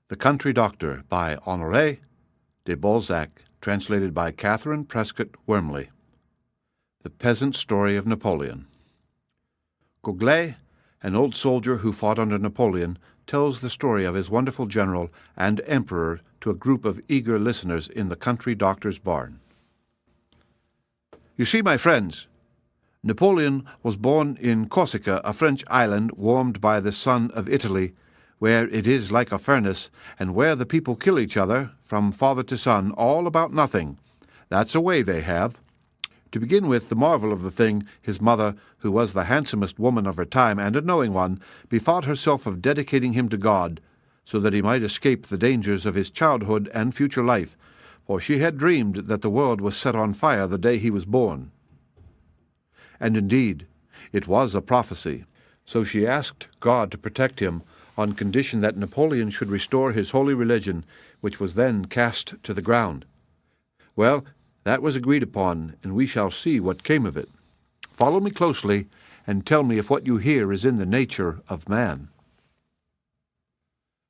The Country Doctor by Honoré de Balzac, translated by Catherine Prescott Wormley. The Peasant Story of Napoleon. Gouglet, an old soldier who fought under Napoleon, tells the story of his wonderful general and emperor to a group of eager listeners in the country doctor's barn. You see, my friends, Napoleon was born in Corsica, a French island warmed by the sun of Italy, where it is like a furnace, and where the people kill each other, from father to son, all about nothing. That's a way they have. To begin with, the marvel of the thing, his mother, who was the handsomest woman of her time and a knowing one, bethought herself of dedicating him to God, so that he might escape the dangers of his childhood and future life, for she had dreamed that the world was set on fire the day he was born. And indeed, it was a prophecy. So she asked God to protect him, on condition that Napoleon should restore his holy religion, which was then cast to the ground. Well, that was agreed upon, and we shall see what came of it. Follow me closely, and tell me if what you hear is in the nature of man.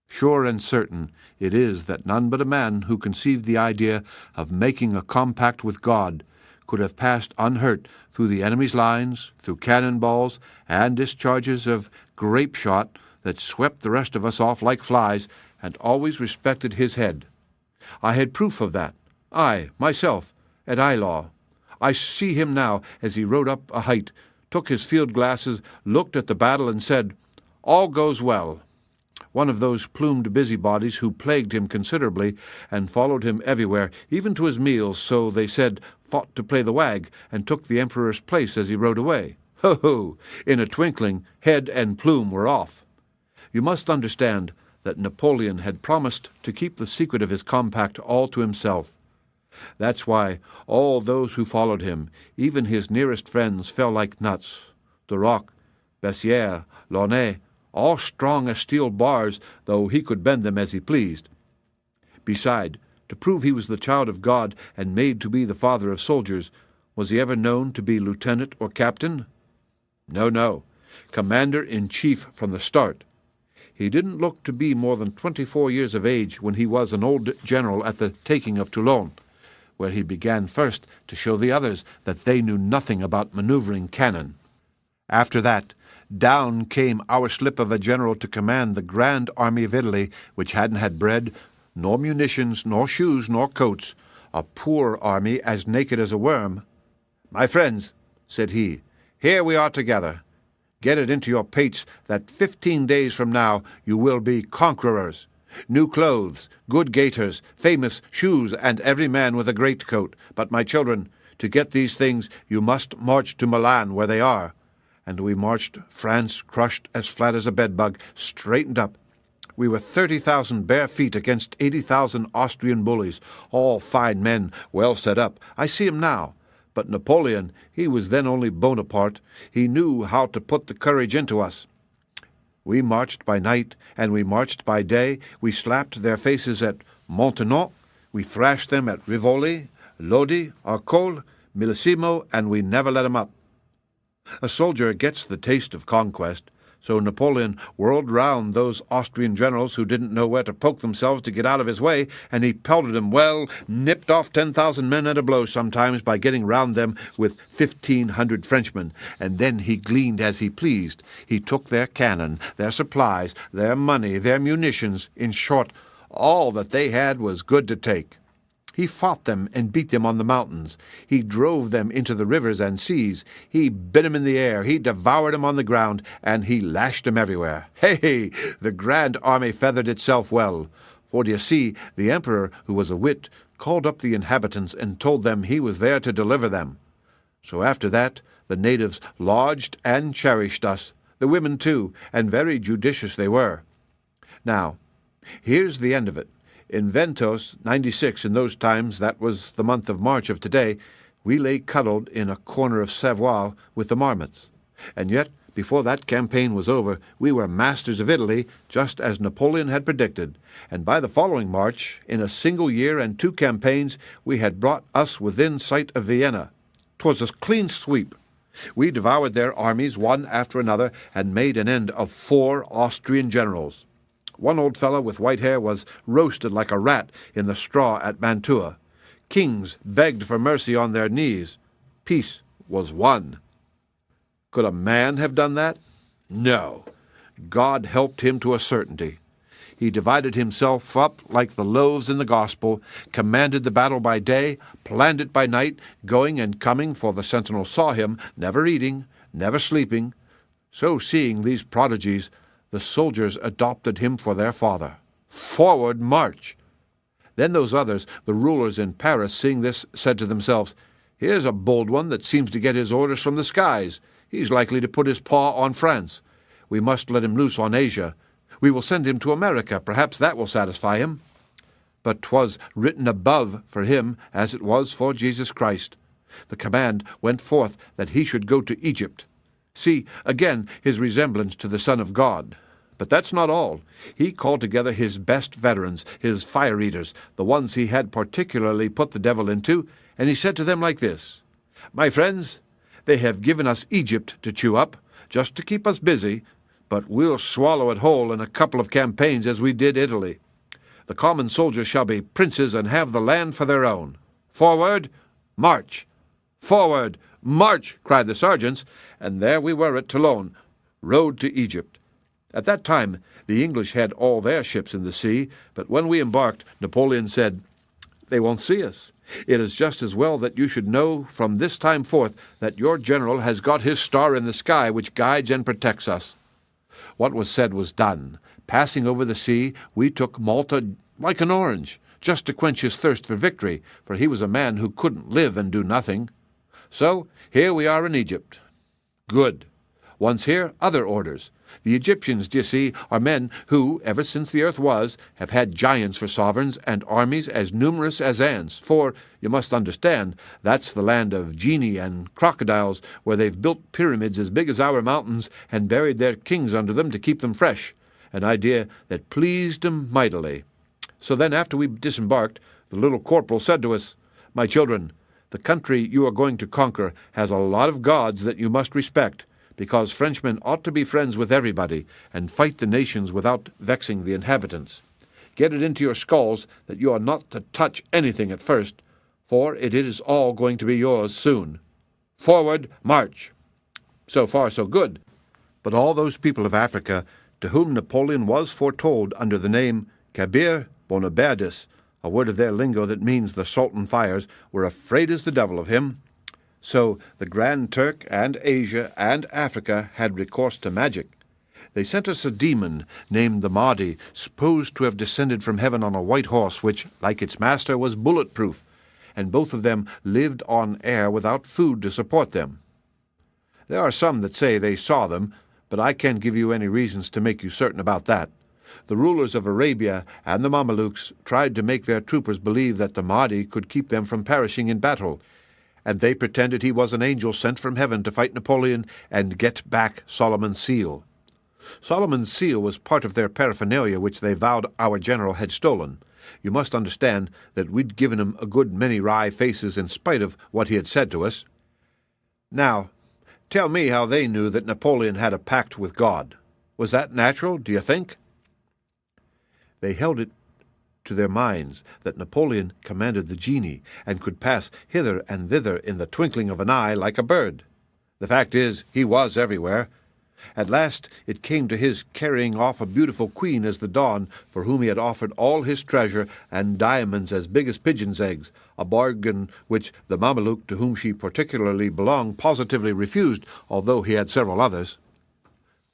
Sure and certain it is that none but a man who conceived the idea of making a compact with God could have passed unhurt through the enemy's lines, through cannonballs and discharges of grape-shot that swept the rest of us off like flies, and always respected his head. I had proof of that, I, myself, at Eylau. I see him now as he rode up a height, took his field glasses, looked at the battle, and said, "All goes well." One of those plumed busybodies who plagued him considerably, and followed him everywhere, even to his meals, so they said, thought to play the wag, and took the emperor's place as he rode away. Ho, ho! In a twinkling, head and plume were off. You must understand that Napoleon had promised to keep the secret of his compact all to himself. That's why all those who followed him, even his nearest friends, fell like nuts. Duroc, Bessières, Launay, all strong as steel bars, though he could bend them as he pleased. Beside, to prove he was the child of God and made to be the father of soldiers, was he ever known to be lieutenant or captain? No, commander-in-chief from the start. He didn't look to be more than 24 years of age when he was an old general at the taking of Toulon, where he began first to show the others that they knew nothing about maneuvering cannon. After that, down came our slip of a general to command the Grande Armée of Italy, which hadn't had bread, nor munitions, nor shoes, nor coats, a poor army as naked as a worm. "My friends," said he, "here we are together. Get it into your pates that 15 days from now you will be conquerors. New clothes, good gaiters, famous shoes, and every man with a greatcoat. But, my children, to get these things you must march to Milan, where they are." And we marched, France crushed as flat as a bedbug, straightened up. We were 30,000 bare feet against 80,000 Austrian bullies, all fine men, well set up. I see 'em now. But Napoleon, he was then only Bonaparte. He knew how to put the courage into us. We marched by night, and we marched by day. We slapped their faces at Montenon. We thrashed them at Rivoli, Lodi, Arcole, Millesimo, and we never let 'em up. A soldier gets the taste of conquest, so Napoleon whirled round those Austrian generals who didn't know where to poke themselves to get out of his way, and he pelted them well, nipped off 10,000 men at a blow sometimes by getting round them with 1,500 Frenchmen, and then he gleaned as he pleased. He took their cannon, their supplies, their money, their munitions, in short, all that they had was good to take. He fought them and beat them on the mountains. He drove them into the rivers and seas. He bit them in the air. He devoured them on the ground, and he lashed them everywhere. Hey! The Grand Army feathered itself well. For, d'ye see, the emperor, who was a wit, called up the inhabitants and told them he was there to deliver them. So after that, the natives lodged and cherished us, the women too, and very judicious they were. Now, here's the end of it. In Ventos, 96, in those times, that was the month of March of today, we lay cuddled in a corner of Savoie with the marmots. And yet, before that campaign was over, we were masters of Italy, just as Napoleon had predicted. And by the following March, in a single year and 2 campaigns, we had brought us within sight of Vienna. 'Twas a clean sweep. We devoured their armies one after another, and made an end of 4 Austrian generals. One old fellow with white hair was roasted like a rat in the straw at Mantua. Kings begged for mercy on their knees. Peace was won. Could a man have done that? No. God helped him to a certainty. He divided himself up like the loaves in the gospel, commanded the battle by day, planned it by night, going and coming, for the sentinel saw him, never eating, never sleeping. So, seeing these prodigies, the soldiers adopted him for their father. Forward, march! Then those others, the rulers in Paris, seeing this, said to themselves, "Here's a bold one that seems to get his orders from the skies. He's likely to put his paw on France. We must let him loose on Asia. We will send him to America. Perhaps that will satisfy him." But 'twas written above for him, as it was for Jesus Christ. The command went forth that he should go to Egypt. See, again, his resemblance to the Son of God. But that's not all. He called together his best veterans, his fire-eaters, the ones he had particularly put the devil into, and he said to them like this, "My friends, they have given us Egypt to chew up, just to keep us busy, but we'll swallow it whole in a couple of campaigns as we did Italy. The common soldiers shall be princes and have the land for their own. Forward, march! Forward, march!" cried the sergeants, and there we were at Toulon, rowed to Egypt. At that time, the English had all their ships in the sea, but when we embarked, Napoleon said, "They won't see us. It is just as well that you should know from this time forth that your general has got his star in the sky which guides and protects us." What was said was done. Passing over the sea, we took Malta like an orange, just to quench his thirst for victory, for he was a man who couldn't live and do nothing. So here we are in Egypt. Good. Once here, other orders. The Egyptians, d'ye see, are men who, ever since the earth was, have had giants for sovereigns and armies as numerous as ants, for, you must understand, that's the land of genii and crocodiles, where they've built pyramids as big as our mountains and buried their kings under them to keep them fresh, an idea that pleased 'em mightily. So then, after we disembarked, the little corporal said to us, "My children, the country you are going to conquer has a lot of gods that you must respect, because Frenchmen ought to be friends with everybody and fight the nations without vexing the inhabitants. Get it into your skulls that you are not to touch anything at first, for it is all going to be yours soon. Forward, march!" So far, so good. But all those people of Africa, to whom Napoleon was foretold under the name Kabir Bonaparte, a word of their lingo that means the Sultan fires, were afraid as the devil of him. So the Grand Turk and Asia and Africa had recourse to magic. They sent us a demon named the Mahdi, supposed to have descended from heaven on a white horse, which, like its master, was bulletproof, and both of them lived on air without food to support them. There are some that say they saw them, but I can't give you any reasons to make you certain about that. The rulers of Arabia and the Mamelukes tried to make their troopers believe that the Mahdi could keep them from perishing in battle, and they pretended he was an angel sent from heaven to fight Napoleon and get back Solomon's seal. Solomon's seal was part of their paraphernalia which they vowed our general had stolen. You must understand that we'd given him a good many wry faces in spite of what he had said to us. Now, tell me how they knew that Napoleon had a pact with God. Was that natural, do you think? They held it to their minds that Napoleon commanded the genii and could pass hither and thither in the twinkling of an eye like a bird. The fact is, he was everywhere. At last it came to his carrying off a beautiful queen as the dawn, for whom he had offered all his treasure and diamonds as big as pigeons' eggs, a bargain which the Mameluke to whom she particularly belonged positively refused, although he had several others.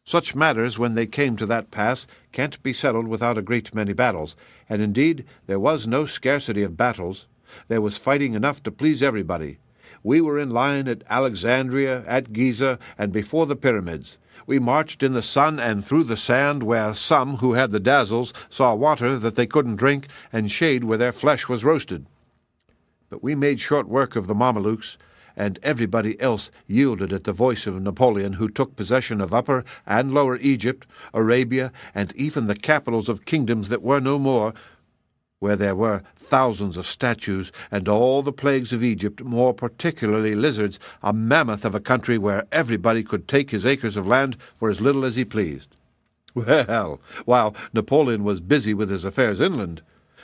Such matters, when they came to that pass, can't be settled without a great many battles, and indeed there was no scarcity of battles. There was fighting enough to please everybody. We were in line at Alexandria, at Giza, and before the pyramids. We marched in the sun and through the sand, where some, who had the dazzles, saw water that they couldn't drink, and shade where their flesh was roasted. But we made short work of the Mamelukes, and everybody else yielded at the voice of Napoleon, who took possession of Upper and Lower Egypt, Arabia, and even the capitals of kingdoms that were no more, where there were thousands of statues, and all the plagues of Egypt, more particularly lizards, a mammoth of a country where everybody could take his acres of land for as little as he pleased. Well, while Napoleon was busy with his affairs inland,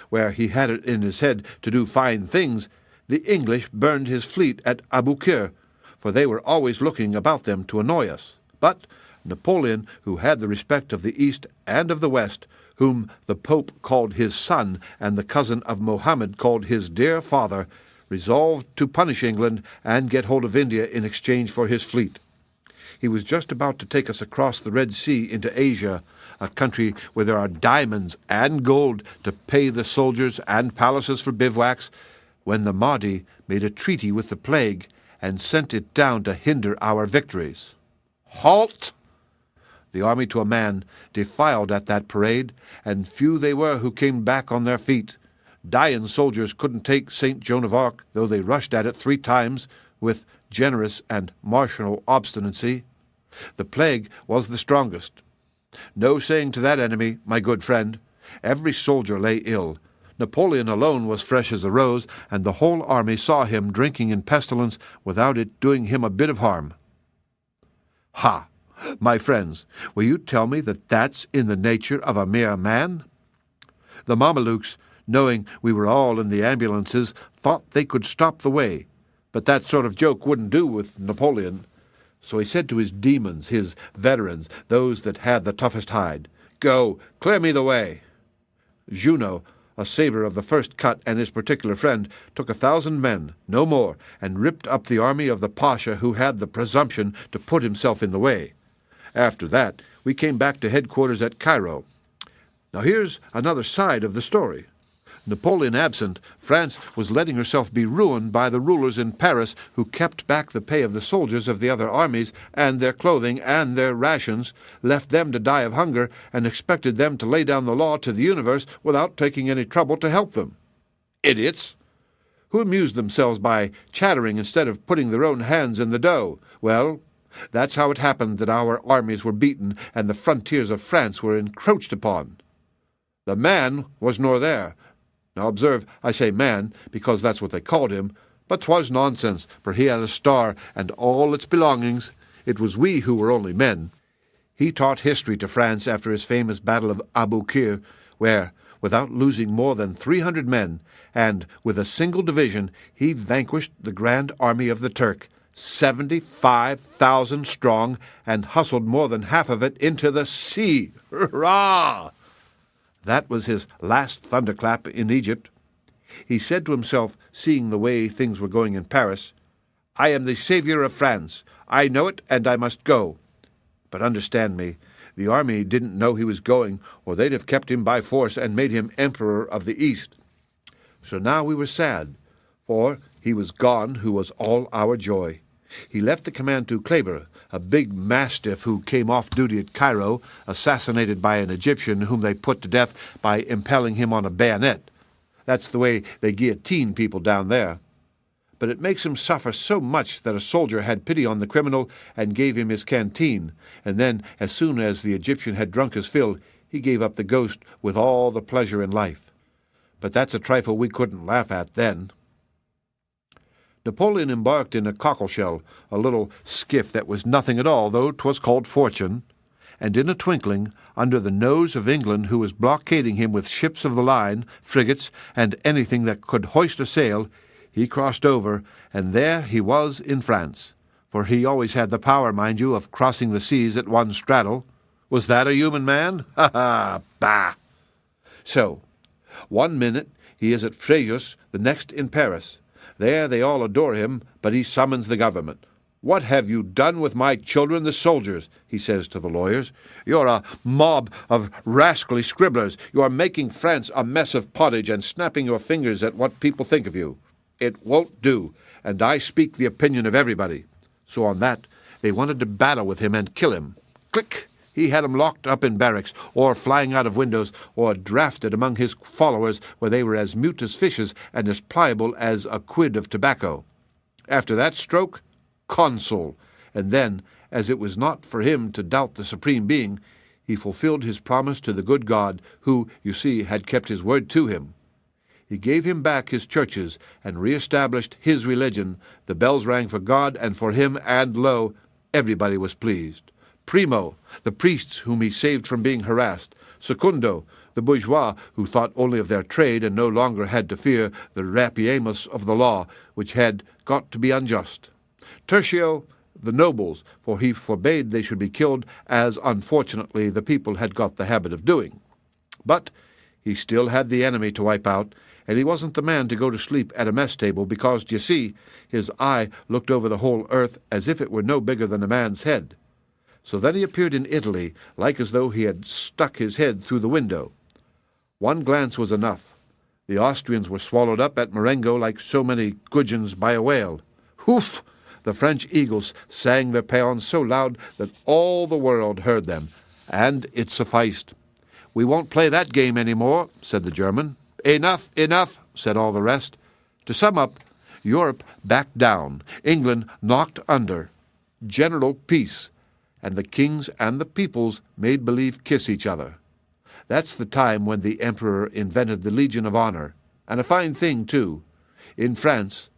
where he had it in his head to do fine things, the English burned his fleet at Aboukir, for they were always looking about them to annoy us. But Napoleon, who had the respect of the East and of the West, whom the Pope called his son and the cousin of Mohammed called his dear father, resolved to punish England and get hold of India in exchange for his fleet. He was just about to take us across the Red Sea into Asia, a country where there are diamonds and gold to pay the soldiers and palaces for bivouacs, when the Mahdi made a treaty with the plague and sent it down to hinder our victories. Halt! The army to a man defiled at that parade, and few they were who came back on their feet. Dying soldiers couldn't take St. Joan of Arc, though they rushed at it 3 times with generous and martial obstinacy. The plague was the strongest. No saying to that enemy, my good friend. Every soldier lay ill. Napoleon alone was fresh as a rose, and the whole army saw him drinking in pestilence without it doing him a bit of harm. Ha! My friends, will you tell me that that's in the nature of a mere man? The Mamelukes, knowing we were all in the ambulances, thought they could stop the way, but that sort of joke wouldn't do with Napoleon. So he said to his demons, his veterans, those that had the toughest hide, "Go, clear me the way." Junot, a saber of the first cut and his particular friend, took 1,000 men, no more, and ripped up the army of the Pasha who had the presumption to put himself in the way. After that, we came back to headquarters at Cairo. Now here's another side of the story. Napoleon absent, France was letting herself be ruined by the rulers in Paris who kept back the pay of the soldiers of the other armies and their clothing and their rations, left them to die of hunger, and expected them to lay down the law to the universe without taking any trouble to help them. Idiots! Who amused themselves by chattering instead of putting their own hands in the dough. Well, that's how it happened that our armies were beaten and the frontiers of France were encroached upon. The man was nor there. Now observe, I say man, because that's what they called him, but 'twas nonsense, for he had a star and all its belongings. It was we who were only men. He taught history to France after his famous Battle of Aboukir, where, without losing more than 300 men, and with a single division, he vanquished the Grande Armée of the Turk, 75,000 strong, and hustled more than half of it into the sea. Hurrah! That was his last thunderclap in Egypt. He said to himself, seeing the way things were going in Paris, "I am the savior of France. I know it, and I must go." But understand me, the army didn't know he was going, or they'd have kept him by force and made him emperor of the East. So now we were sad, for he was gone who was all our joy. He left the command to Kleber, a big mastiff who came off duty at Cairo, assassinated by an Egyptian whom they put to death by impaling him on a bayonet. That's the way they guillotine people down there. But it makes him suffer so much that a soldier had pity on the criminal and gave him his canteen, and then, as soon as the Egyptian had drunk his fill, he gave up the ghost with all the pleasure in life. But that's a trifle we couldn't laugh at then. Napoleon embarked in a cockleshell, a little skiff that was nothing at all, though 'twas called Fortune, and in a twinkling, under the nose of England, who was blockading him with ships of the line, frigates, and anything that could hoist a sail, he crossed over, and there he was in France. For he always had the power, mind you, of crossing the seas at one straddle. Was that a human man? Ha ha! Bah! So, one minute he is at Fréjus, the next in Paris. There they all adore him, but he summons the government. "What have you done with my children, the soldiers?" he says to the lawyers. "You're a mob of rascally scribblers. You are making France a mess of pottage and snapping your fingers at what people think of you. It won't do, and I speak the opinion of everybody." So on that, they wanted to battle with him and kill him. Click! He had 'em locked up in barracks, or flying out of windows, or drafted among his followers, where they were as mute as fishes and as pliable as a quid of tobacco. After that stroke, Consul, and then, as it was not for him to doubt the Supreme Being, he fulfilled his promise to the good God, who, you see, had kept his word to him. He gave him back his churches, and re-established his religion. The bells rang for God and for him, and lo, everybody was pleased. Primo, the priests whom he saved from being harassed. Secundo, the bourgeois who thought only of their trade and no longer had to fear the rapiemus of the law, which had got to be unjust. Tertio, the nobles, for he forbade they should be killed, as unfortunately the people had got the habit of doing. But he still had the enemy to wipe out, and he wasn't the man to go to sleep at a mess table because, d'ye see, his eye looked over the whole earth as if it were no bigger than a man's head. So then he appeared in Italy, like as though he had stuck his head through the window. One glance was enough. The Austrians were swallowed up at Marengo like so many gudgeons by a whale. Hoof! The French eagles sang their paeans so loud that all the world heard them, and it sufficed. "We won't play that game any more," said the German. "Enough, enough," said all the rest. To sum up, Europe backed down, England knocked under, general peace, and the kings and the peoples made believe kiss each other. That's the time when the emperor invented the Legion of Honor, and a fine thing, too. In France,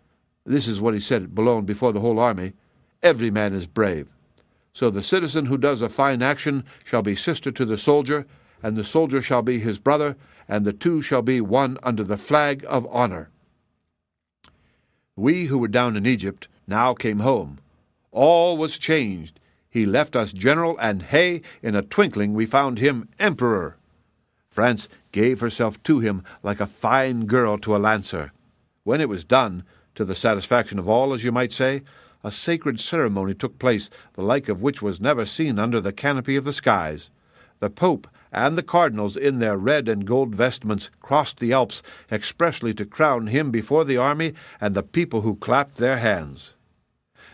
this is what he said at Boulogne before the whole army, every man is brave. So the citizen who does a fine action shall be sister to the soldier, and the soldier shall be his brother, and the two shall be one under the flag of honor. We who were down in Egypt now came home. All was changed. He left us general, and hey, in a twinkling we found him emperor. France gave herself to him like a fine girl to a lancer. When it was done, to the satisfaction of all, as you might say, a sacred ceremony took place, the like of which was never seen under the canopy of the skies. The Pope and the cardinals in their red and gold vestments crossed the Alps expressly to crown him before the army and the people who clapped their hands.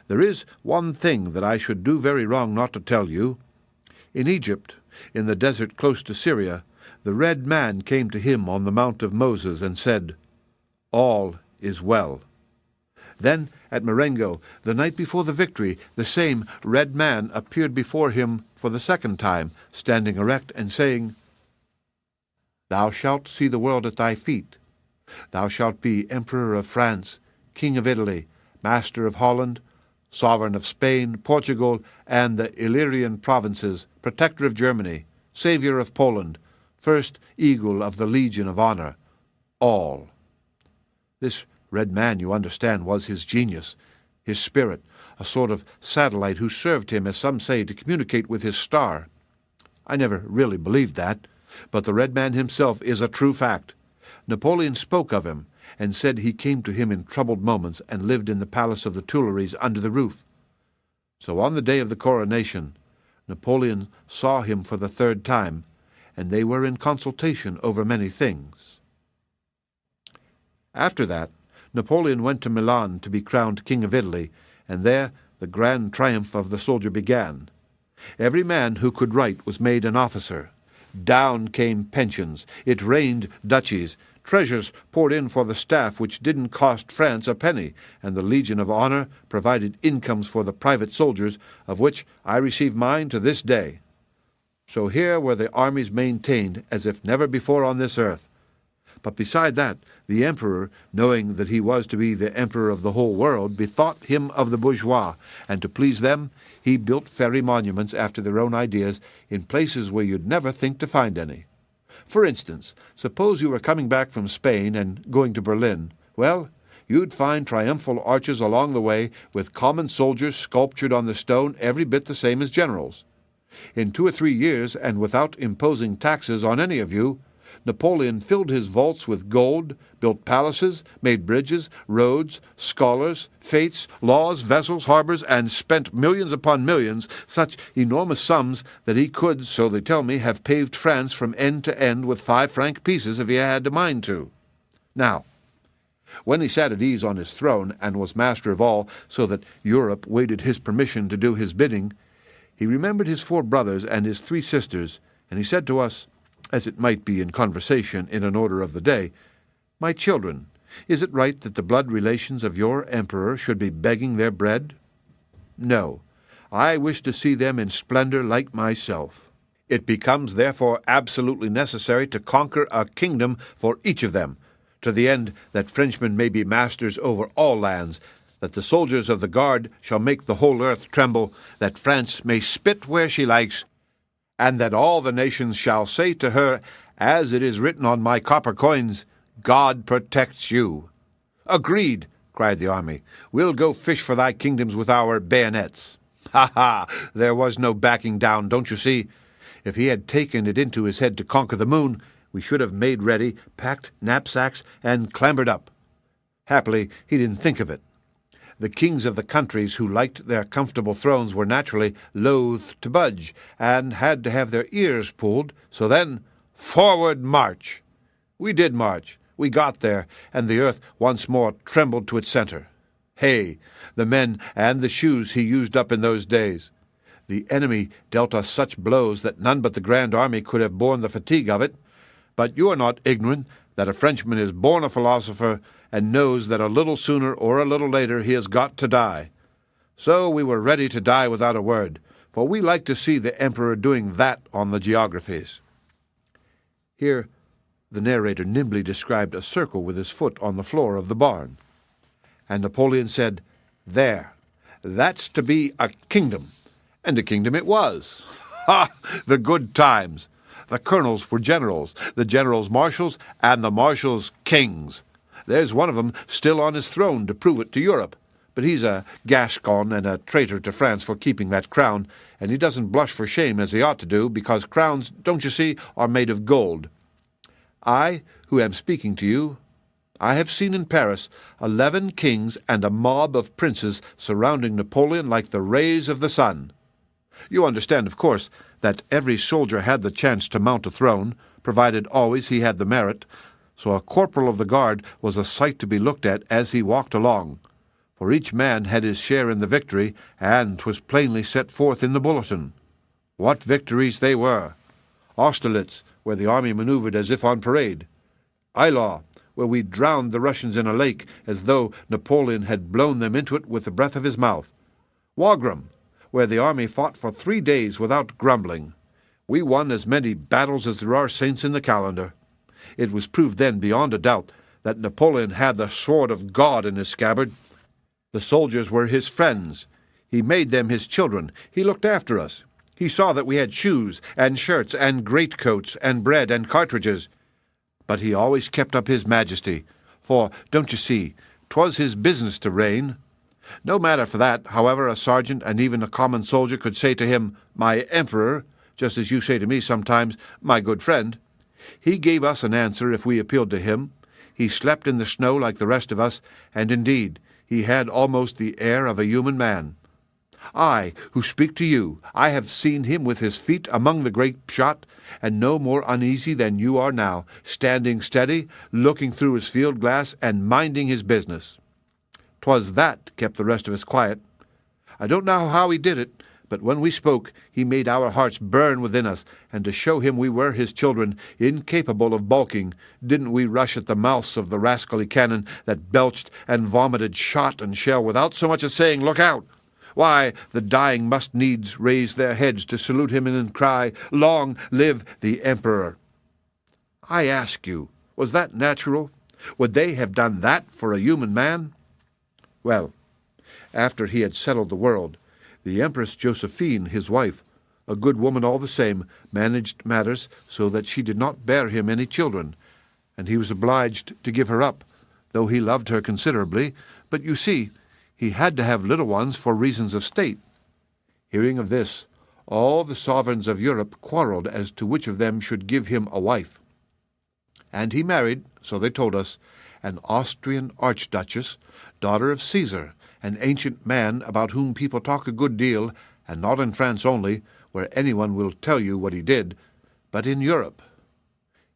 There is one thing that I should do very wrong not to tell you. In Egypt, in the desert close to Syria, the red man came to him on the Mount of Moses and said, "All is well." Then, at Marengo, the night before the victory, the same red man appeared before him for the second time, standing erect and saying, "Thou shalt see the world at thy feet. Thou shalt be Emperor of France, King of Italy, Master of Holland, Sovereign of Spain, Portugal, and the Illyrian provinces, Protector of Germany, Saviour of Poland, First Eagle of the Legion of Honor, all." This red man, you understand, was his genius, his spirit, a sort of satellite who served him, as some say, to communicate with his star. I never really believed that, but the red man himself is a true fact. Napoleon spoke of him, and said he came to him in troubled moments and lived in the palace of the Tuileries under the roof. So on the day of the coronation, Napoleon saw him for the third time, and they were in consultation over many things. After that, Napoleon went to Milan to be crowned King of Italy, and there the grand triumph of the soldier began. Every man who could write was made an officer. Down came pensions. It rained duchies. Treasures poured in for the staff which didn't cost France a penny, and the Legion of Honor provided incomes for the private soldiers, of which I receive mine to this day. So here were the armies maintained as if never before on this earth. But beside that, the emperor, knowing that he was to be the emperor of the whole world, bethought him of the bourgeois, and to please them, he built fairy monuments after their own ideas in places where you'd never think to find any. For instance, suppose you were coming back from Spain and going to Berlin. Well, you'd find triumphal arches along the way with common soldiers sculptured on the stone every bit the same as generals. In 2 or 3 years, and without imposing taxes on any of you, Napoleon filled his vaults with gold, built palaces, made bridges, roads, scholars, fetes, laws, vessels, harbors, and spent millions upon millions, such enormous sums that he could, so they tell me, have paved France from end to end with 5-franc pieces if he had a mind to. Now, when he sat at ease on his throne and was master of all, so that Europe waited his permission to do his bidding, he remembered his 4 brothers and his 3 sisters, and he said to us, as it might be in conversation in an order of the day, "My children, is it right that the blood relations of your emperor should be begging their bread? No, I wish to see them in splendor like myself. It becomes therefore absolutely necessary to conquer a kingdom for each of them, to the end that Frenchmen may be masters over all lands, that the soldiers of the guard shall make the whole earth tremble, that France may spit where she likes, and that all the nations shall say to her, as it is written on my copper coins, God protects you. Agreed, cried the army. We'll go fish for thy kingdoms with our bayonets. Ha ha! There was no backing down, don't you see? If he had taken it into his head to conquer the moon, we should have made ready, packed knapsacks, and clambered up. Happily, he didn't think of it. The kings of the countries who liked their comfortable thrones were naturally loath to budge, and had to have their ears pulled, so then, forward march! We did march. We got there, and the earth once more trembled to its center. Hey, the men and the shoes he used up in those days! The enemy dealt us such blows that none but the Grande Armée could have borne the fatigue of it. But you are not ignorant that a Frenchman is born a philosopher and knows that a little sooner or a little later he has got to die. So we were ready to die without a word, for we like to see the emperor doing that on the geographies. Here the narrator nimbly described a circle with his foot on the floor of the barn. And Napoleon said, There, that's to be a kingdom. And a kingdom it was. Ha! The good times! The colonels were generals, the generals marshals, and the marshals kings. There's one of them still on his throne to prove it to Europe, but he's a Gascon and a traitor to France for keeping that crown, and he doesn't blush for shame as he ought to do, because crowns, don't you see, are made of gold. I, who am speaking to you, I have seen in Paris 11 kings and a mob of princes surrounding Napoleon like the rays of the sun. You understand, of course, that every soldier had the chance to mount a throne, provided always he had the merit, so a corporal of the guard was a sight to be looked at as he walked along, for each man had his share in the victory, and 'twas plainly set forth in the bulletin. What victories they were! Austerlitz, where the army maneuvered as if on parade. Eylau, where we drowned the Russians in a lake as though Napoleon had blown them into it with the breath of his mouth. Wagram, where the army fought for 3 days without grumbling. We won as many battles as there are saints in the calendar. It was proved then beyond a doubt that Napoleon had the sword of God in his scabbard. The soldiers were his friends. He made them his children. He looked after us. He saw that we had shoes and shirts and greatcoats and bread and cartridges. But he always kept up his majesty, for, don't you see, 'twas his business to reign. No matter for that, however, a sergeant and even a common soldier could say to him, my emperor, just as you say to me sometimes, my good friend. He gave us an answer if we appealed to him. He slept in the snow like the rest of us, and indeed he had almost the air of a human man. I, who speak to you, I have seen him with his feet among the grape shot, and no more uneasy than you are now, standing steady, looking through his field glass, and minding his business. 'Twas that kept the rest of us quiet. I don't know how he did it, but when we spoke, he made our hearts burn within us, and to show him we were his children, incapable of balking, didn't we rush at the mouths of the rascally cannon that belched and vomited shot and shell without so much as saying, "Look out!" Why, the dying must needs raise their heads to salute him and cry, "Long live the Emperor!" I ask you, was that natural? Would they have done that for a human man? Well, after he had settled the world, the Empress Josephine, his wife, a good woman all the same, managed matters so that she did not bear him any children, and he was obliged to give her up, though he loved her considerably. But you see, he had to have little ones for reasons of state. Hearing of this, all the sovereigns of Europe quarreled as to which of them should give him a wife. And he married, so they told us, an Austrian archduchess, daughter of Caesar, an ancient man about whom people talk a good deal, and not in France only, where anyone will tell you what he did, but in Europe.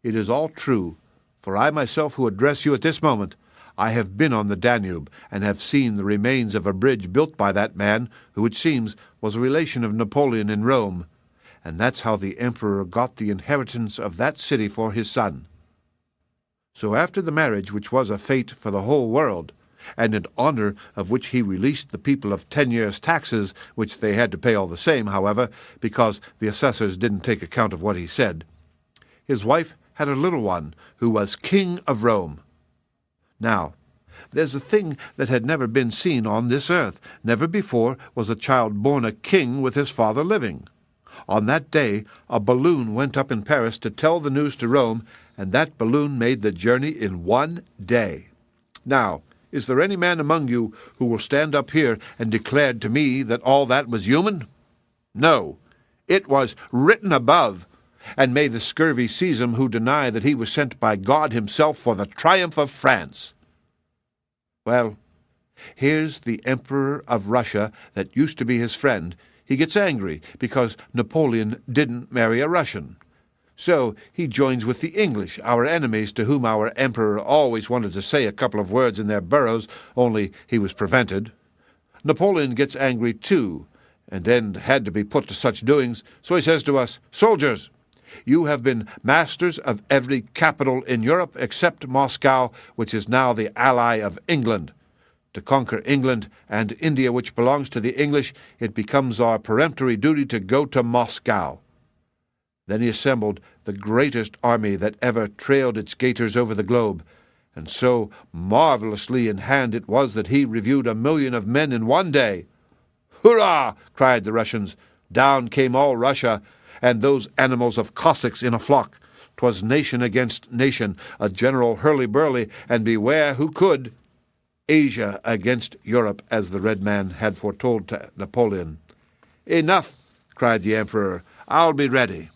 It is all true, for I myself who address you at this moment, I have been on the Danube, and have seen the remains of a bridge built by that man, who it seems was a relation of Napoleon in Rome, and that's how the emperor got the inheritance of that city for his son. So after the marriage, which was a fate for the whole world, and in honor of which he released the people of 10 years' taxes, which they had to pay all the same, however, because the assessors didn't take account of what he said, his wife had a little one who was king of Rome. Now, There's a thing that had never been seen on this earth. Never before was a child born a king with his father living. On that day, a balloon went up in Paris to tell the news to Rome, and that balloon made the journey in 1 day. Now, is there any man among you who will stand up here and declare to me that all that was human? No, it was written above. And may the scurvy seize him who deny that he was sent by God himself for the triumph of France. Well, here's the Emperor of Russia that used to be his friend. He gets angry because Napoleon didn't marry a Russian. So he joins with the English, our enemies, to whom our emperor always wanted to say a couple of words in their boroughs, only he was prevented. Napoleon gets angry too, and then had to be put to such doings, so he says to us, "Soldiers, you have been masters of every capital in Europe except Moscow, which is now the ally of England. To conquer England and India, which belongs to the English, it becomes our peremptory duty to go to Moscow." Then he assembled the greatest army that ever trailed its gaiters over the globe, and so marvelously in hand it was that he reviewed 1,000,000 of men in 1 day. "Hurrah!" cried the Russians. Down came all Russia, and those animals of Cossacks in a flock. 'Twas nation against nation, a general hurly-burly, and beware who could. Asia against Europe, as the Red Man had foretold to Napoleon. "Enough!" cried the emperor. "I'll be ready."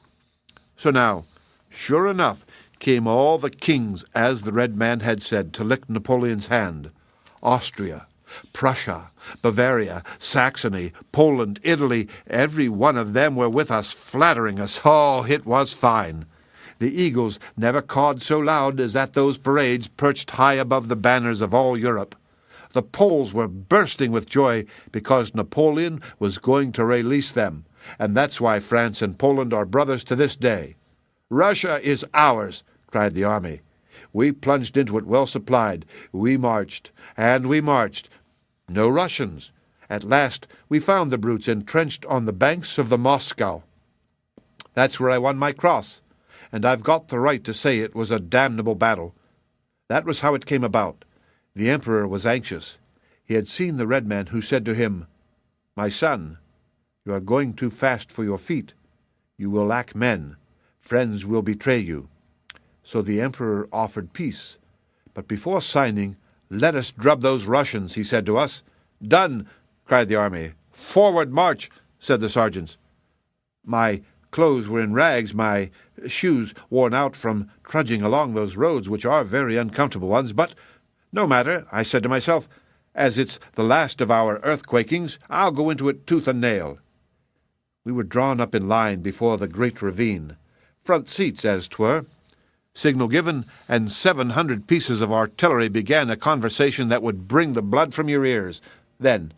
So now, sure enough, came all the kings, as the Red Man had said, to lick Napoleon's hand. Austria, Prussia, Bavaria, Saxony, Poland, Italy, every one of them were with us, flattering us. Oh, it was fine. The eagles never cawed so loud as at those parades perched high above the banners of all Europe. The Poles were bursting with joy because Napoleon was going to release them, and that's why France and Poland are brothers to this day. "Russia is ours," cried the army. We plunged into it well supplied. We marched, and we marched. No Russians. At last we found the brutes entrenched on the banks of the Moscow. That's where I won my cross, and I've got the right to say it was a damnable battle. That was how it came about. The emperor was anxious. He had seen the Red Man, who said to him, "My son, you are going too fast for your feet. You will lack men. Friends will betray you." So the emperor offered peace. But before signing, "Let us drub those Russians," he said to us. "Done," cried the army. "Forward march," said the sergeants. My clothes were in rags, my shoes worn out from trudging along those roads, which are very uncomfortable ones, but no matter, I said to myself, as it's the last of our earthquakings, I'll go into it tooth and nail. We were drawn up in line before the great ravine, front seats as 'twere. Signal given, and 700 pieces of artillery began a conversation that would bring the blood from your ears. Then,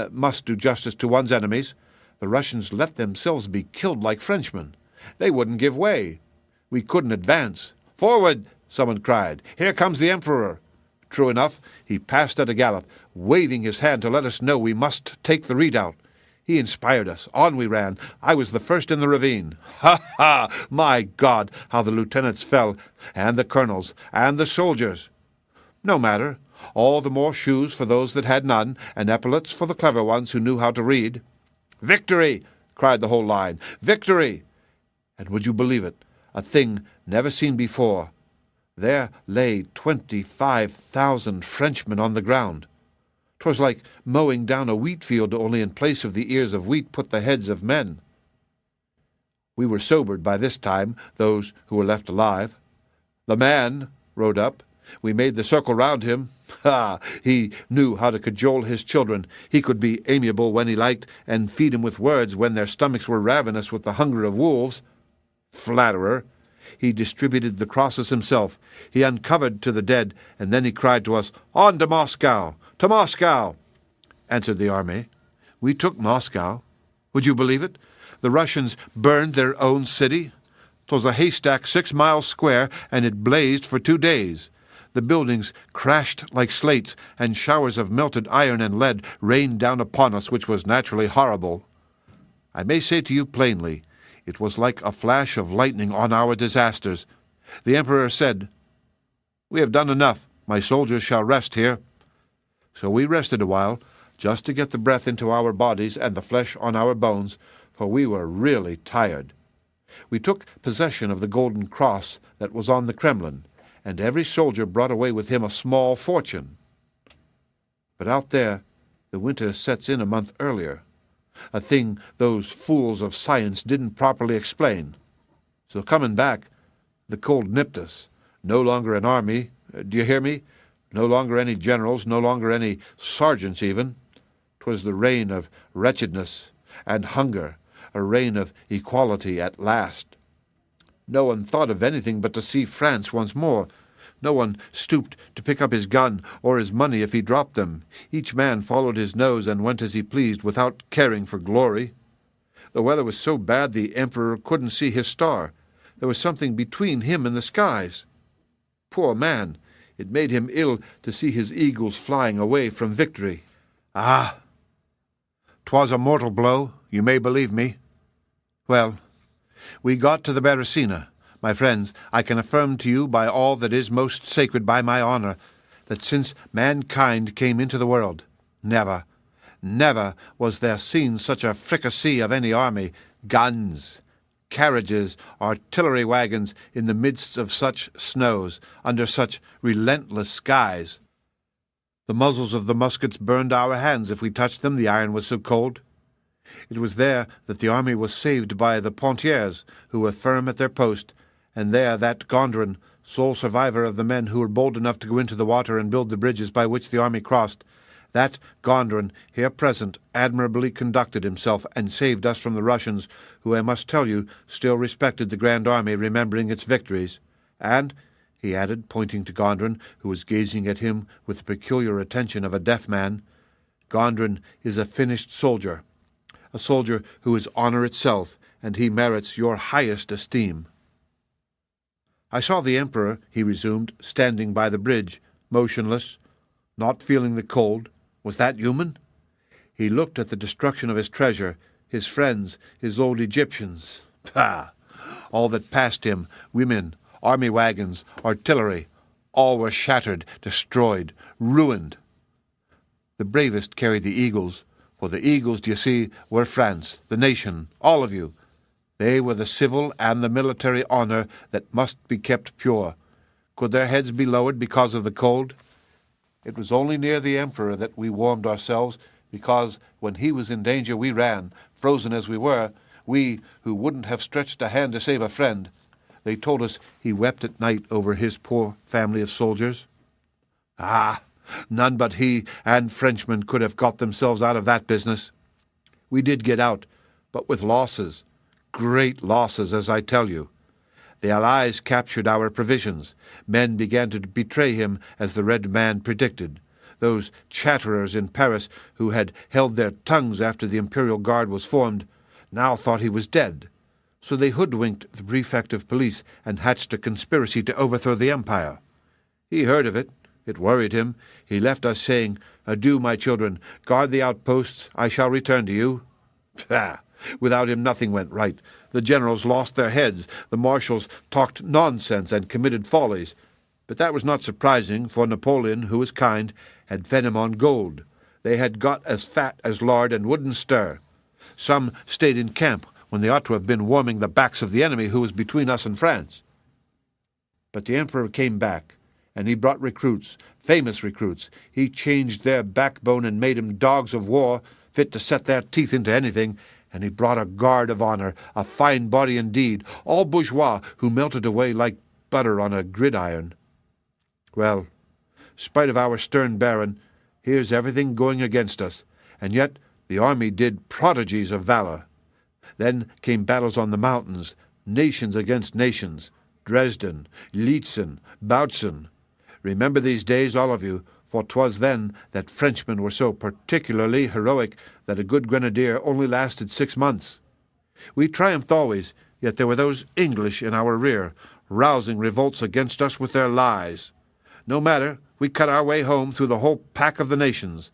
must do justice to one's enemies, the Russians let themselves be killed like Frenchmen. They wouldn't give way. We couldn't advance. "Forward!" someone cried. "Here comes the emperor." True enough, he passed at a gallop, waving his hand to let us know we must take the redoubt. He inspired us. On we ran. I was the first in the ravine. Ha, ha! My God, how the lieutenants fell, and the colonels, and the soldiers. No matter. All the more shoes for those that had none, and epaulets for the clever ones who knew how to read. "Victory!" cried the whole line. "Victory!" And would you believe it? A thing never seen before. There lay 25,000 Frenchmen on the ground. 'Twas like mowing down a wheat field, only in place of the ears of wheat put the heads of men. We were sobered by this time, those who were left alive. The man rode up. We made the circle round him. Ha! He knew how to cajole his children. He could be amiable when he liked, and feed 'em with words when their stomachs were ravenous with the hunger of wolves. Flatterer! He distributed the crosses himself. He uncovered to the dead, and then he cried to us, "On to Moscow! To Moscow!" answered the army. We took Moscow. Would you believe it? The Russians burned their own city. 'Twas a haystack 6 miles square, and it blazed for 2 days. The buildings crashed like slates, and showers of melted iron and lead rained down upon us, which was naturally horrible. I may say to you plainly, it was like a flash of lightning on our disasters. The emperor said, "We have done enough. My soldiers shall rest here." So we rested a while, just to get the breath into our bodies and the flesh on our bones, for we were really tired. We took possession of the golden cross that was on the Kremlin, and every soldier brought away with him a small fortune. But out there, the winter sets in a month earlier, a thing those fools of science didn't properly explain. So coming back, the cold nipped us. No longer an army, do you hear me? No longer any generals, no longer any sergeants even. 'Twas the reign of wretchedness and hunger, a reign of equality at last. No one thought of anything but to see France once more. No one stooped to pick up his gun or his money if he dropped them. Each man followed his nose and went as he pleased without caring for glory. The weather was so bad the emperor couldn't see his star. There was something between him and the skies. Poor man, it made him ill to see his eagles flying away from victory. Ah! 'Twas a mortal blow, you may believe me. Well, we got to the Beresina. My friends, I can affirm to you by all that is most sacred by my honor, that since mankind came into the world, never was there seen such a fricassee of any army, guns, carriages, artillery wagons, in the midst of such snows, under such relentless skies. The muzzles of the muskets burned our hands if we touched them, the iron was so cold. It was there that the army was saved by the Pontiers, who were firm at their post, and there that Gondrin, sole survivor of the men who were bold enough to go into the water and build the bridges by which the army crossed, that Gondrin, here present, admirably conducted himself and saved us from the Russians, who, I must tell you, still respected the Grand Army, remembering its victories. And, he added, pointing to Gondrin, who was gazing at him with the peculiar attention of a deaf man, Gondrin is a finished soldier, a soldier who is honor itself, and he merits your highest esteem. I saw the emperor, he resumed, standing by the bridge, motionless, not feeling the cold. Was that human? He looked at the destruction of his treasure, his friends, his old Egyptians. Pah! All that passed him, women, army wagons, artillery, all were shattered, destroyed, ruined. The bravest carried the eagles, for the eagles, d'ye see, were France, the nation, all of you. They were the civil and the military honor that must be kept pure. Could their heads be lowered because of the cold? It was only near the emperor that we warmed ourselves, because when he was in danger we ran, frozen as we were, we who wouldn't have stretched a hand to save a friend. They told us he wept at night over his poor family of soldiers. Ah! None but he and Frenchmen could have got themselves out of that business. We did get out, but with losses. Great losses, as I tell you. The Allies captured our provisions. Men began to betray him, as the Red Man predicted. Those chatterers in Paris, who had held their tongues after the Imperial Guard was formed, now thought he was dead. So they hoodwinked the prefect of police and hatched a conspiracy to overthrow the empire. He heard of it. It worried him. He left us saying, "Adieu, my children. Guard the outposts. I shall return to you." Pah! Without him nothing went right. The generals lost their heads. The marshals talked nonsense and committed follies. But that was not surprising, for Napoleon, who was kind, had fed him on gold. They had got as fat as lard and wouldn't stir. Some stayed in camp when they ought to have been warming the backs of the enemy who was between us and France. But the emperor came back, and he brought recruits, famous recruits. He changed their backbone and made them dogs of war, fit to set their teeth into anything, and he brought a guard of honor, a fine body indeed, all bourgeois who melted away like butter on a gridiron. Well, spite of our stern baron, here's everything going against us, and yet the army did prodigies of valor. Then came battles on the mountains, nations against nations, Dresden, Lietzen, Bautzen. Remember these days, all of you, for 'twas then that Frenchmen were so particularly heroic that a good grenadier only lasted 6 months. We triumphed always, yet there were those English in our rear, rousing revolts against us with their lies. No matter, we cut our way home through the whole pack of the nations.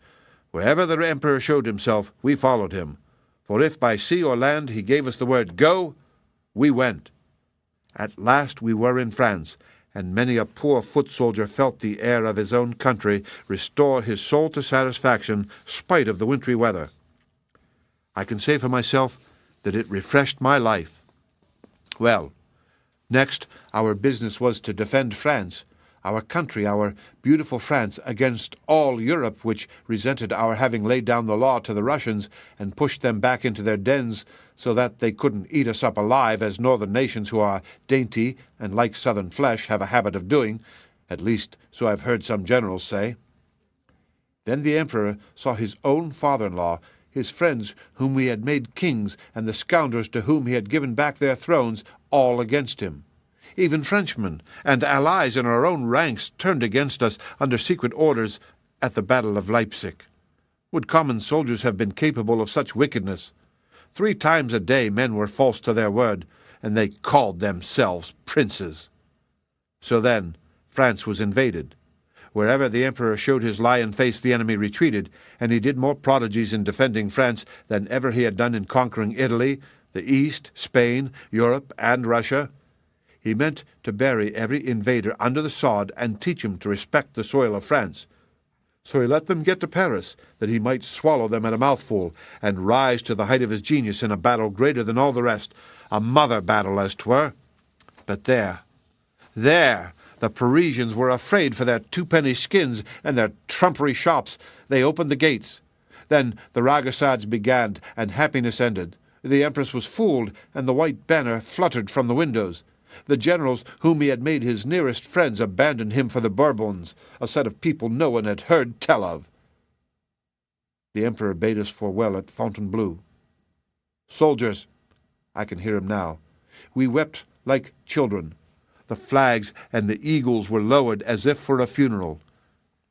Wherever the emperor showed himself, we followed him. For if by sea or land he gave us the word "Go," we went. At last we were in France, and many a poor foot soldier felt the air of his own country restore his soul to satisfaction, spite of the wintry weather. I can say for myself that it refreshed my life. Well, next, our business was to defend France, our country, our beautiful France, against all Europe, which resented our having laid down the law to the Russians and pushed them back into their dens so that they couldn't eat us up alive, as northern nations who are dainty and like southern flesh have a habit of doing, at least so I've heard some generals say. Then the emperor saw his own father-in-law, his friends whom he had made kings, and the scoundrels to whom he had given back their thrones, all against him. Even Frenchmen and allies in our own ranks turned against us under secret orders at the Battle of Leipzig. Would common soldiers have been capable of such wickedness? 3 times a day men were false to their word, and they called themselves princes. So then France was invaded. Wherever the emperor showed his lion face, the enemy retreated, and he did more prodigies in defending France than ever he had done in conquering Italy, the East, Spain, Europe, and Russia. He meant to bury every invader under the sod and teach him to respect the soil of France. So he let them get to Paris, that he might swallow them at a mouthful, and rise to the height of his genius in a battle greater than all the rest, a mother battle, as 'twere. But there, the Parisians were afraid for their 2-penny skins and their trumpery shops. They opened the gates. Then the regicides began, and happiness ended. The empress was fooled, and the white banner fluttered from the windows. The generals whom he had made his nearest friends abandoned him for the Bourbons, a set of people no one had heard tell of. The emperor bade us farewell at Fontainebleau. Soldiers, I can hear him now, we wept like children. The flags and the eagles were lowered as if for a funeral.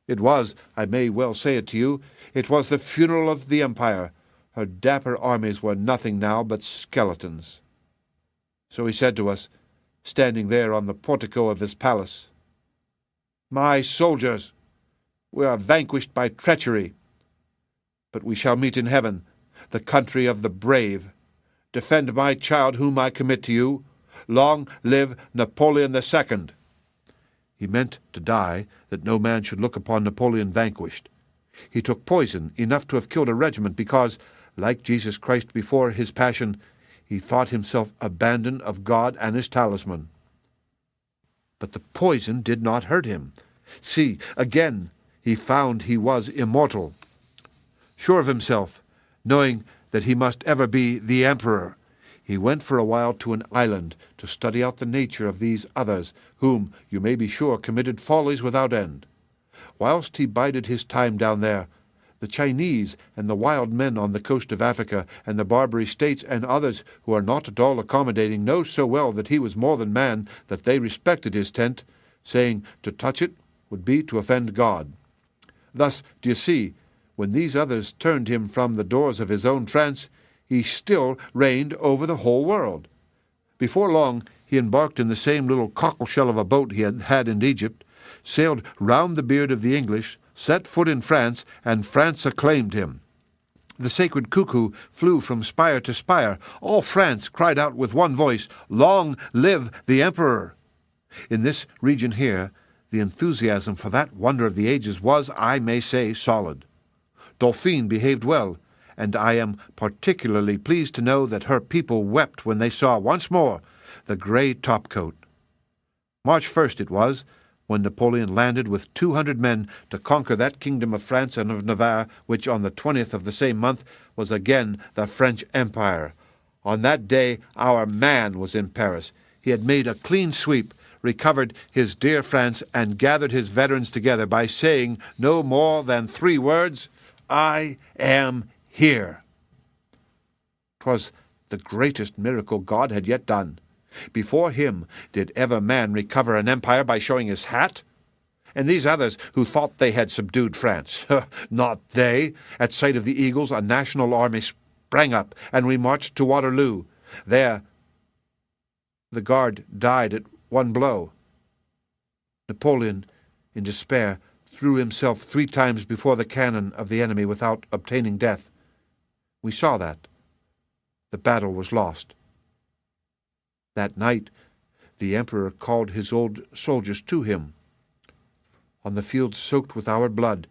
It was, I may well say it to you, it was the funeral of the empire. Her dapper armies were nothing now but skeletons. So he said to us, standing there on the portico of his palace, "My soldiers, we are vanquished by treachery, but we shall meet in heaven, the country of the brave. Defend my child whom I commit to you. Long live Napoleon II." He meant to die, that no man should look upon Napoleon vanquished. He took poison enough to have killed a regiment because, like Jesus Christ before his passion, he thought himself abandoned of God and his talisman. But the poison did not hurt him. See, again he found he was immortal. Sure of himself, knowing that he must ever be the emperor, he went for a while to an island to study out the nature of these others, whom, you may be sure, committed follies without end. Whilst he bided his time down there, the Chinese and the wild men on the coast of Africa and the Barbary States and others who are not at all accommodating know so well that he was more than man that they respected his tent, saying to touch it would be to offend God. Thus, do you see, when these others turned him from the doors of his own France, he still reigned over the whole world. Before long, he embarked in the same little cockle-shell of a boat he had had in Egypt, sailed round the beard of the English, set foot in France, and France acclaimed him. The sacred cuckoo flew from spire to spire. All France cried out with one voice, "Long live the Emperor!" In this region here, the enthusiasm for that wonder of the ages was, I may say, solid. Dauphine behaved well, and I am particularly pleased to know that her people wept when they saw once more the grey topcoat. March 1st it was, when Napoleon landed with 200 men to conquer that kingdom of France and of Navarre, which on the 20th of the same month was again the French Empire. On that day our man was in Paris. He had made a clean sweep, recovered his dear France, and gathered his veterans together by saying no more than 3 words, "I am here." 'Twas the greatest miracle God had yet done. Before him did ever man recover an empire by showing his hat? And these others who thought they had subdued France, not they. At sight of the eagles, a national army sprang up, and we marched to Waterloo. There the guard died at one blow. Napoleon, in despair, threw himself 3 times before the cannon of the enemy without obtaining death. We saw that. The battle was lost. That night, the emperor called his old soldiers to him. On the field soaked with our blood,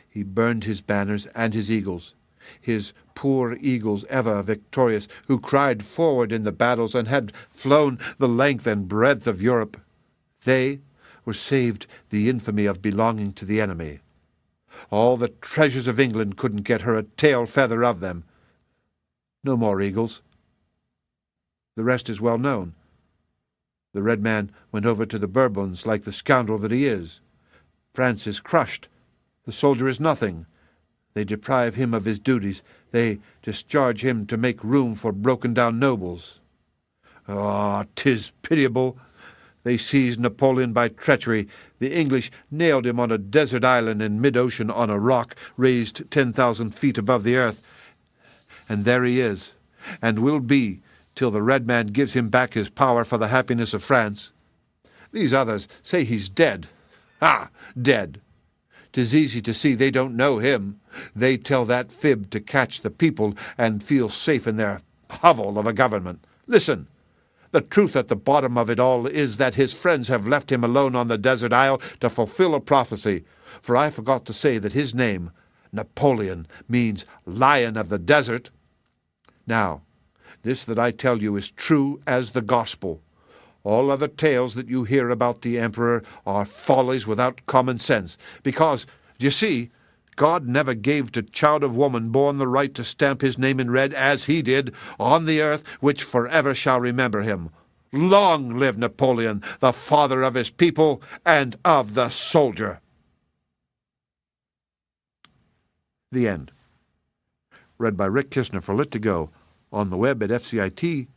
he burned his banners and his eagles, his poor eagles ever victorious, who cried forward in the battles and had flown the length and breadth of Europe. They were saved the infamy of belonging to the enemy. All the treasures of England couldn't get her a tail feather of them. No more eagles. The rest is well known. The red man went over to the Bourbons like the scoundrel that he is. France is crushed. The soldier is nothing. They deprive him of his duties. They discharge him to make room for broken-down nobles. Ah, 'tis pitiable. They seized Napoleon by treachery. The English nailed him on a desert island in mid-ocean on a rock raised 10,000 feet above the earth. And there he is, and will be till the red man gives him back his power for the happiness of France. These others say he's dead. Ha! Dead. 'Tis easy to see they don't know him. They tell that fib to catch the people and feel safe in their hovel of a government. Listen! The truth at the bottom of it all is that his friends have left him alone on the desert isle to fulfill a prophecy. For I forgot to say that his name, Napoleon, means Lion of the Desert. Now, this that I tell you is true as the gospel. All other tales that you hear about the emperor are follies without common sense, because, you see, God never gave to child of woman born the right to stamp his name in red as he did on the earth which forever shall remember him. Long live Napoleon, the father of his people and of the soldier. The end. Read by Rick Kistner for Lit2Go, on the web at fcit.usf.edu.